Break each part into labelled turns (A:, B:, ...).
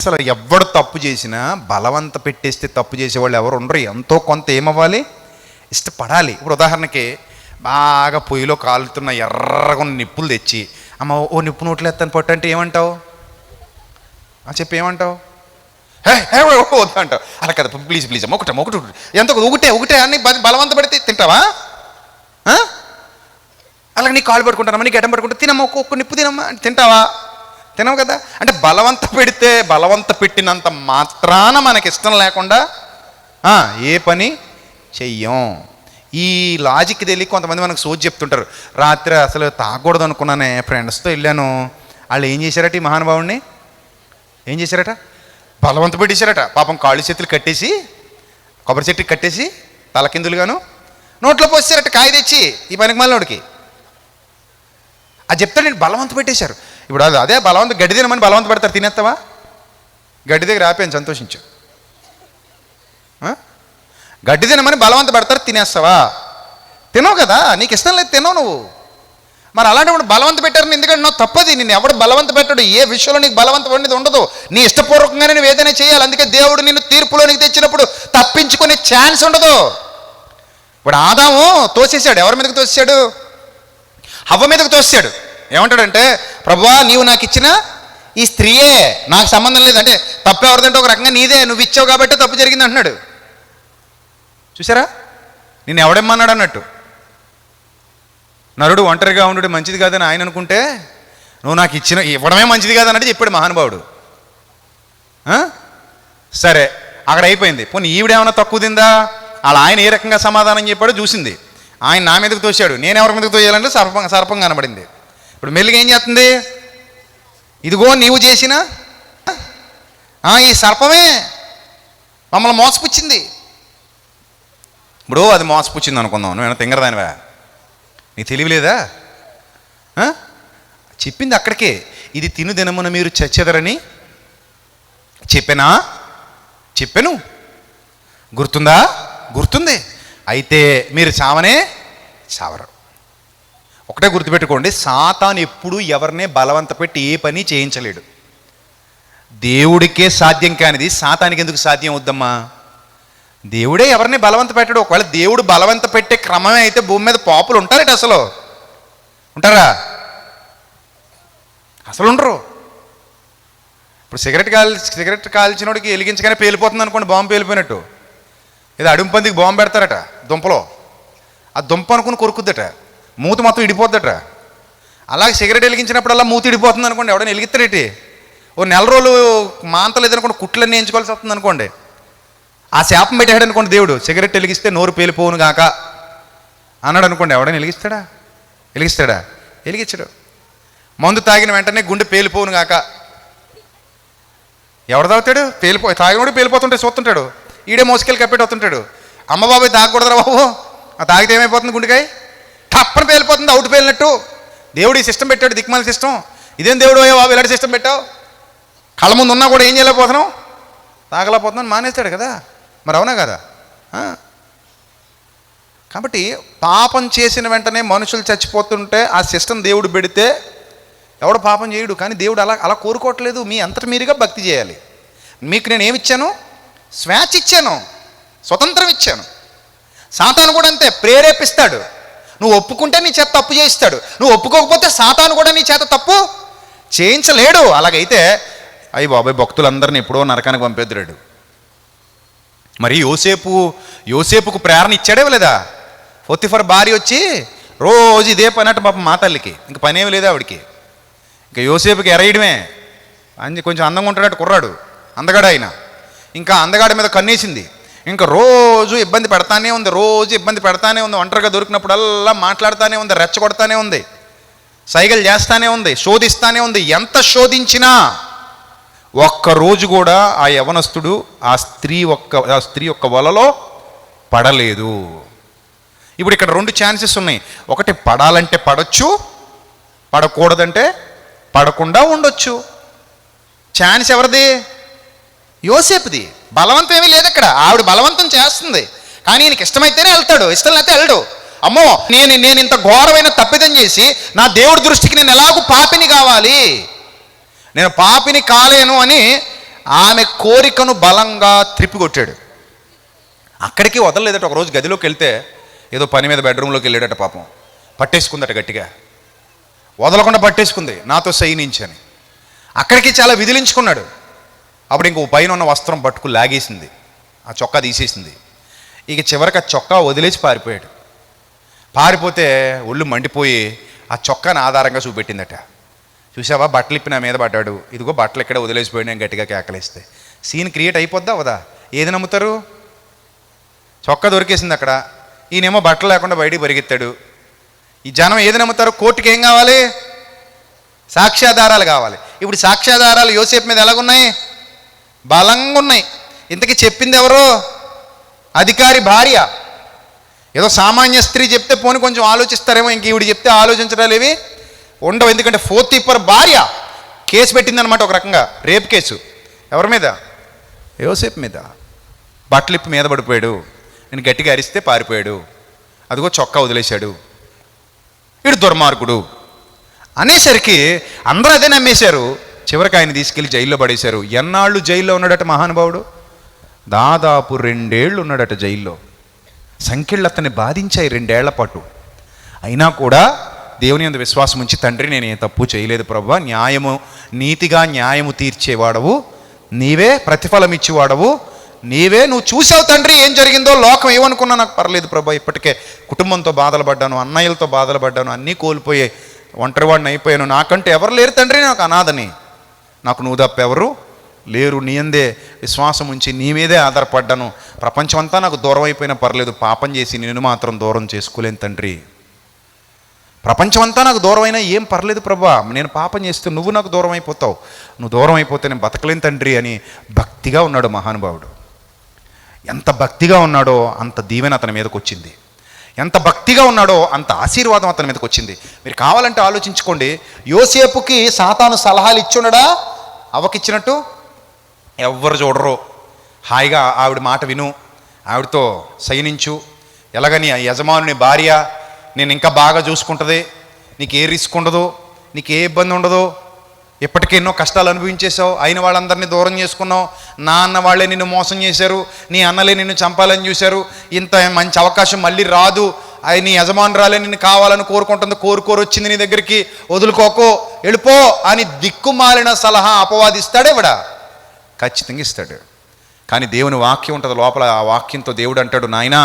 A: అసలు ఎవడు తప్పు చేసినా బలవంత పెట్టేస్తే తప్పు చేసేవాళ్ళు ఎవరు ఉండరు. ఎంతో కొంత ఏమవ్వాలి, ఇష్టపడాలి. ఇప్పుడు ఉదాహరణకి బాగా పొయ్యిలో కాలుతున్న ఎర్రగా నిప్పులు తెచ్చి అమ్మ ఓ నిప్పు నోట్లు ఎత్తాను పట్టు అంటే ఏమంటావు? చెప్పి ఏమంటావు? వద్దంటావు. అలా కదా, ప్లీజ్ ప్లీజ్ అమ్మ ఒకటే ఒకటి ఎంత ఒకటే అని బలవంత పెడితే తింటావా? అలాగే నీ కాలు పట్టుకుంటానమ్మా, నీకు ఎడం పట్టుకుంటా తినమ్మా, ఒక్కొక్క నిప్పు తినమ్మా అంటే తింటావా? తినవు కదా. అంటే బలవంత పెడితే బలవంత పెట్టినంత మాత్రాన మనకి ఇష్టం లేకుండా ఏ పని చెయ్యం. ఈ లాజిక్ తెలియ కొంతమంది మనకు సోచి చెప్తుంటారు. రాత్రి అసలు తాగకూడదు అనుకున్నానే, ఫ్రెండ్స్తో వెళ్ళాను, వాళ్ళు ఏం చేశారట, ఈ మహానుభావుడిని ఏం చేశారట, బలవంత పెట్టేశారట. పాపం కాళ్ళు చేతులు కట్టేసి కొబ్బరి చెట్టుకి కట్టేసి తలకిందులుగాను నోట్లో పోసారట కాయ తెచ్చి ఈ పనికి మళ్ళీకి. అది చెప్తాడు, నేను బలవంత పెట్టేశారు. ఇప్పుడు అదే బలవంత గడ్డి తినమని బలవంత పెడతారు, తినేస్తావా? గడ్డి దగ్గర ఆపాను, సంతోషించు. గడ్డి తినమని బలవంత పెడతారు, తినేస్తావా? తినవు కదా, నీకు ఇష్టం లేదు, తినవు నువ్వు. మరి అలాంటప్పుడు బలవంత పెట్టారని ఎందుకంటే నువ్వు తప్పది. నేను ఎవడు బలవంత పెట్టాడు, ఏ విషయంలో నీకు బలవంతం అనేది ఉండదు. నీ ఇష్టపూర్వకంగానే నువ్వు ఏదైనా చేయాలి. అందుకే దేవుడు నిన్ను తీర్పులోనికి తెచ్చినప్పుడు తప్పించుకునే ఛాన్స్ ఉండదు. ఇప్పుడు ఆదాము తోసేశాడు, ఎవరి మీదకి తోసేశాడు? హవ్వ మీదకి తోసాడు. ఏమంటాడంటే, ప్రభువా నీవు నాకు ఇచ్చిన ఈ స్త్రీయే, నాకు సంబంధం లేదు. అంటే తప్పు ఎవరిదంటే ఒక రకంగా నీదే, నువ్వు ఇచ్చావు కాబట్టి తప్పు జరిగింది అంటున్నాడు. చూసారా, నేను ఎవడేమన్నాడు అన్నట్టు. నరుడు ఒంటరిగా ఉండు మంచిది కాదని ఆయన అనుకుంటే నువ్వు నాకు ఇవ్వడమే మంచిది కాదన్నట్టు చెప్పాడు మహానుభావుడు. సరే అక్కడ అయిపోయింది. పోనీ ఈవిడేమన్నా తక్కువ తిందా? అలా ఆయన ఏ రకంగా సమాధానం చెప్పాడో చూసింది. ఆయన నా మీదకి తోశాడు, నేను ఎవరి మీదకి తోయాలంటే సర్పం కనబడింది. ఇప్పుడు మెల్లిగా ఏం చేస్తుంది? ఇదిగో నీవు చేసిన ఈ సర్పమే మమ్మల్ని మోసపుచ్చింది. ఇప్పుడు అది మోసపుచ్చింది అనుకుందాం, నువ్వేనా తింగరదానివా? నీ తెలియలేదా? చెప్పింది అక్కడికే, ఇది తిను దినమున మీరు చచ్చెదరని చెప్పాను. గుర్తుందా? గుర్తుంది. అయితే మీరు చావరు. ఒకటే గుర్తుపెట్టుకోండి, సాతాను ఎప్పుడు ఎవరినే బలవంత పెట్టి ఏ పని చేయించలేడు. దేవుడికే సాధ్యం కానిది సాతానికి ఎందుకు సాధ్యం అవుద్దమ్మా? దేవుడే ఎవరిని బలవంత పెట్టాడు. ఒకవేళ దేవుడు బలవంత పెట్టే క్రమమే అయితే భూమి మీద పాపులు ఉంటారట? అసలు ఉంటారా? అసలు ఉండరు. ఇప్పుడు సిగరెట్ కాల్చినోడికి వెలిగించగానే పేలిపోతుంది అనుకోండి, బాంబు పేలిపోయినట్టు. ఏదో అడుగు పందికి బాంబు పెడతారట దుంపలో, ఆ దుంప అనుకుని కొరుకుద్దట, మూతి మొత్తం ఇడిపోద్దట. అలాగే సిగరెట్ వెలిగించినప్పుడల్లా మూతి ఇడిపోతుంది అనుకోండి, ఎవడైనా వెలిగిస్తారేటి? ఓ నెల రోజులు మాంతలేదు అనుకోండి, కుట్లన్నీ ఎంచుకోవాల్సి వస్తుంది అనుకోండి. ఆ శాపం పెట్టాడు అనుకోండి దేవుడు, సిగరెట్ వెలిగిస్తే నోరు పేలిపోవును గాక అన్నాడు అనుకోండి, ఎవడైనా వెలిగిస్తాడా? వెలిగించడు. మందు తాగిన వెంటనే గుండె పేలిపోవును గాక ఎవడు తాగుతాడు? తాగినోడు పేలిపోతుంటే చూస్తుంటాడు, ఈడే మోసుకెళ్ళి కప్పెట్టి వస్తుంటాడు. అమ్మ బాబాయ్ తాగకూడదురా బాబు, ఆ తాగితే ఏమైపోతుంది? గుండెకాయ టప్పని పేలిపోతుంది, అవుట్ పేలినట్టు. దేవుడు ఈ సిస్టమ్ పెట్టాడు, దిక్మాల సిస్టమ్. ఇదేం దేవుడు అయ్యో బాబు ఇలాంటి సిస్టమ్ పెట్టావు? కళ్ళ ముందు ఉన్నా కూడా ఏం చేయలేకపోతున్నావు, తాగలేకపోతున్నాను మానేస్తాడు కదా. మరి అవునా కదా? కాబట్టి పాపం చేసిన వెంటనే మనుషులు చచ్చిపోతుంటే ఆ సిస్టమ్ దేవుడు పెడితే ఎవడు పాపం చేయడు. కానీ దేవుడు అలా కోరుకోవట్లేదు. మీ అంతటి మీరుగా భక్తి చేయాలి. మీకు నేను ఏమిచ్చాను? స్వేచ్ఛ ఇచ్చాను, స్వతంత్రం ఇచ్చాను. సాతాను కూడా అంతే, ప్రేరేపిస్తాడు. నువ్వు ఒప్పుకుంటే నీ చేత తప్పు చేయిస్తాడు, నువ్వు ఒప్పుకోకపోతే సాతాను కూడా నీ చేత తప్పు చేయించలేడు. అలాగైతే అయ్యి బాబాయ్ భక్తులందరినీ ఎప్పుడో నరకానికి పంపేద్దురాడు. మరి యోసేపుకు ప్రేరణ ఇచ్చాడే లేదా? పొతిఫర్ భార్య వచ్చి రోజు ఇదే పని అట్టు పాపం మా తల్లికి, ఇంక పనేమి లేదు ఆవిడికి. ఇంకా యోసేపుకి ఎరయడమే. కొంచెం అందంగా ఉంటాడట కుర్రాడు, అందగాడు ఆయన. ఇంకా అందగాడి మీద కన్నేసింది. ఇంకా రోజు ఇబ్బంది పెడతానే ఉంది, ఒంటరిగా దొరికినప్పుడల్లా మాట్లాడుతూనే ఉంది, రెచ్చగొడతానే ఉంది, సైగలు చేస్తానే ఉంది, శోధిస్తానే ఉంది. ఎంత శోధించినా ఒక్కరోజు కూడా ఆ యవనస్తుడు ఆ స్త్రీ యొక్క వలలో పడలేదు. ఇప్పుడు ఇక్కడ 2 ఛాన్సెస్ ఉన్నాయి. ఒకటి, పడాలంటే పడొచ్చు, పడకూడదంటే పడకుండా ఉండొచ్చు. ఛాన్స్ ఎవరిది? యోసేపుది. బలవంతం ఏమీ లేదు అక్కడ, ఆవిడ బలవంతం చేస్తుంది. కానీ ఈయనకి ఇష్టమైతేనే వెళ్తాడు, ఇష్టం లేకపోతే వెళ్ళడు. అమ్మో నేను ఇంత ఘోరమైన తప్పిదం చేసి నా దేవుడి దృష్టికి నేను ఎలాగూ పాపిని కావాలి, నేను పాపిని కాలేను అని ఆమె కోరికను బలంగా త్రిప్పికొట్టాడు. అక్కడికి వదలలేదట. ఒకరోజు గదిలోకి వెళ్తే ఏదో పని మీద బెడ్రూమ్లోకి వెళ్ళాడట. పాపం పట్టేసుకుందట, గట్టిగా వదలకుండా పట్టేసుకుంది, నాతో సైనించని. అక్కడికి చాలా విదిలించుకున్నాడు. అప్పుడు ఇంకో పైన ఉన్న వస్త్రం పట్టుకు లాగేసింది, ఆ చొక్కా తీసేసింది. ఇక చివరికి ఆ చొక్కా వదిలేసి పారిపోయాడు. పారిపోతే ఒళ్ళు మండిపోయి ఆ చొక్కాని ఆధారంగా చూపెట్టిందట. చూసావా, బట్టలు ఇప్పి నా మీద పడ్డాడు, ఇదిగో బట్టలు ఎక్కడ వదిలేసిపోయాడు, నేను గట్టిగా కేకలేస్తే. Scene create అయిపోద్దా అవదా? ఏది నమ్ముతారు? చొక్కా దొరికేసింది అక్కడ, ఈయనేమో బట్టలు లేకుండా బయటికి పరిగెత్తాడు. ఈ జనం ఏది నమ్ముతారు? కోర్టుకి ఏం కావాలి? సాక్ష్యాధారాలు కావాలి. ఇప్పుడు సాక్ష్యాధారాలు యోసేపు మీద ఎలాగున్నాయి? బలంగా ఉన్నాయి. ఇంతకీ చెప్పింది ఎవరు? అధికారి భార్య. ఏదో సామాన్య స్త్రీ చెప్తే పోనీ కొంచెం ఆలోచిస్తారేమో, ఇంక ఈవిడ చెప్తే ఆలోచించడాలు ఏవి ఉండవు. ఎందుకంటే పోతీఫర్ భార్య కేసు పెట్టిందనమాట, ఒక రకంగా రేప్ కేసు. ఎవరి మీద? యోసేపు మీద. బట్టలిప్పి మీద పడిపోయాడు, నేను గట్టిగా అరిస్తే పారిపోయాడు, అదిగో చొక్కా వదిలేశాడు, వీడు దుర్మార్గుడు అనేసరికి అందరూ అదే నమ్మేశారు. చివరికి ఆయన తీసుకెళ్ళి జైల్లో పడేశారు. ఎన్నాళ్ళు జైల్లో ఉన్నాడట మహానుభావుడు? దాదాపు 2 ఏళ్ళు ఉన్నాడట జైల్లో. సంఖ్యలు అతన్ని బాధించాయి 2 ఏళ్ల పాటు. అయినా కూడా దేవుని యందు విశ్వాసం ఉంచి, తండ్రి నేను ఏ తప్పు చేయలేదు ప్రభువా, నీతిగా న్యాయము తీర్చేవాడవు నీవే, ప్రతిఫలం ఇచ్చేవాడవు నీవే, నువ్వు చూసావు తండ్రి ఏం జరిగిందో, లోకం ఏమనుకున్నా నాకు పర్లేదు ప్రభా, ఇప్పటికే కుటుంబంతో బాధలు పడ్డాను, అన్నయ్యలతో బాధలు పడ్డాను, అన్నీ కోల్పోయాయి, ఒంటరివాడిని అయిపోయాను, నాకంటే ఎవరు లేరు తండ్రి, నాకు అనాథని, నాకు నువ్వు తప్ప ఎవరు లేరు, నీ అందే విశ్వాసం ఉంచి నీ మీదే ఆధారపడ్డాను, ప్రపంచం అంతా నాకు దూరం అయిపోయినా పర్లేదు, పాపం చేసి నిన్ను మాత్రం దూరం చేసుకోలేను తండ్రి, ప్రపంచం అంతా నాకు దూరం అయినా ఏం పర్లేదు ప్రభా, నేను పాపం చేస్తే నువ్వు నాకు దూరం అయిపోతావు, నువ్వు దూరం అయిపోతే నేను బతకలేను తండ్రి అని భక్తిగా ఉన్నాడు మహానుభావుడు. ఎంత భక్తిగా ఉన్నాడో అంత దీవెన అతని మీదకి వచ్చింది, ఎంత భక్తిగా ఉన్నాడో అంత ఆశీర్వాదం అతని మీదకి వచ్చింది. మీరు కావాలంటే ఆలోచించుకోండి, యోసేపుకి సాతాను సలహాలు ఇచ్చున్నాడా? అవకిచ్చినట్టు ఎవ్వరు చూడరు. హాయిగా ఆవిడ మాట విను, ఆవిడతో సైనించు, ఎలాగని ఆ యజమానుని భార్య నేను ఇంకా బాగా చూసుకుంటుంది, నీకు ఏ రిస్క్ ఉండదు, నీకు ఏ ఇబ్బంది ఉండదు, ఇప్పటికే ఎన్నో కష్టాలు అనుభవించేశావు, అయిన వాళ్ళందరినీ దూరం చేసుకున్నావు, నా అన్న వాళ్ళే నిన్ను మోసం చేశారు, నీ అన్నలే నిన్ను చంపాలని చూశారు, ఇంత మంచి అవకాశం మళ్ళీ రాదు, అది నీ యజమానురాలే నిన్ను కావాలని కోరుకుంటుంది, కోరుకోరు వచ్చింది నీ దగ్గరికి, వదులుకోకో వెళ్ళిపో అని దిక్కుమాలిన సలహా అపవాదిస్తాడే ఇవిడ? ఖచ్చితంగా ఇస్తాడు. కానీ దేవుని వాక్యం ఉంటుంది లోపల, ఆ వాక్యంతో దేవుడు అంటాడు, నాయనా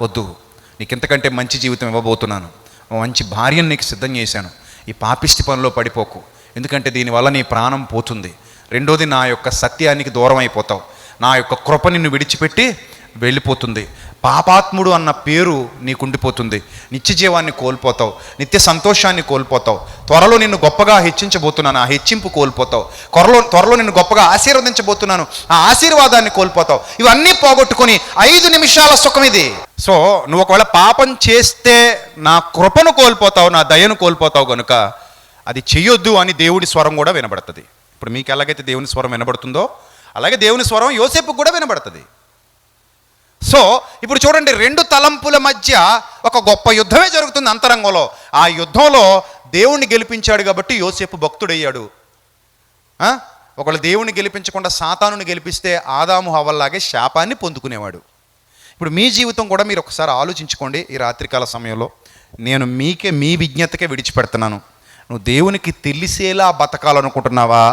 A: వద్దు, నీకు ఇంతకంటే మంచి జీవితం ఇవ్వబోతున్నాను, మంచి భార్యను నీకు సిద్ధం చేశాను, ఈ పాపిష్టి పనిలో పడిపోకు, ఎందుకంటే దీనివల్ల నీ ప్రాణం పోతుంది, రెండోది నా యొక్క సత్యానికి దూరం అయిపోతావు, నా యొక్క కృప నిన్ను విడిచిపెట్టి వెళ్ళిపోతుంది, పాపాత్ముడు అన్న పేరు నీకుండిపోతుంది, నిత్య జీవాన్ని కోల్పోతావు, నిత్య సంతోషాన్ని కోల్పోతావు, త్వరలో నిన్ను గొప్పగా హెచ్చించబోతున్నాను, ఆ హెచ్చింపు కోల్పోతావు, త్వరలో నిన్ను గొప్పగా ఆశీర్వదించబోతున్నాను, ఆ ఆశీర్వాదాన్ని కోల్పోతావు, ఇవన్నీ పోగొట్టుకొని 5 నిమిషాల సుఖం ఇది. సో నువ్వు ఒకవేళ పాపం చేస్తే నా కృపను కోల్పోతావు, నా దయను కోల్పోతావు, కనుక అది చెయ్యొద్దు అని దేవుడి స్వరం కూడా వినబడుతుంది. ఇప్పుడు మీకు ఎలాగైతే దేవుని స్వరం వినబడుతుందో అలాగే దేవుని స్వరం యోసేపుకు కూడా వినబడుతుంది. సో ఇప్పుడు చూడండి, 2 తలంపుల మధ్య ఒక గొప్ప యుద్ధమే జరుగుతుంది అంతరంగంలో. ఆ యుద్ధంలో దేవుణ్ణి గెలిపించాడు కాబట్టి యోసేపు భక్తుడయ్యాడు. ఒకళ్ళు దేవుణ్ణి గెలిపించకుండా సాతానుని గెలిపిస్తే ఆదాము హవ్వల్లాగే శాపాన్ని పొందుకునేవాడు. ఇప్పుడు మీ జీవితం కూడా మీరు ఒకసారి ఆలోచించుకోండి. ఈ రాత్రికాల సమయంలో నేను మీ విజ్ఞతకే విడిచిపెడుతున్నాను. నువ్వు దేవునికి తెలిసేలా బతకాలనుకుంటున్నావా?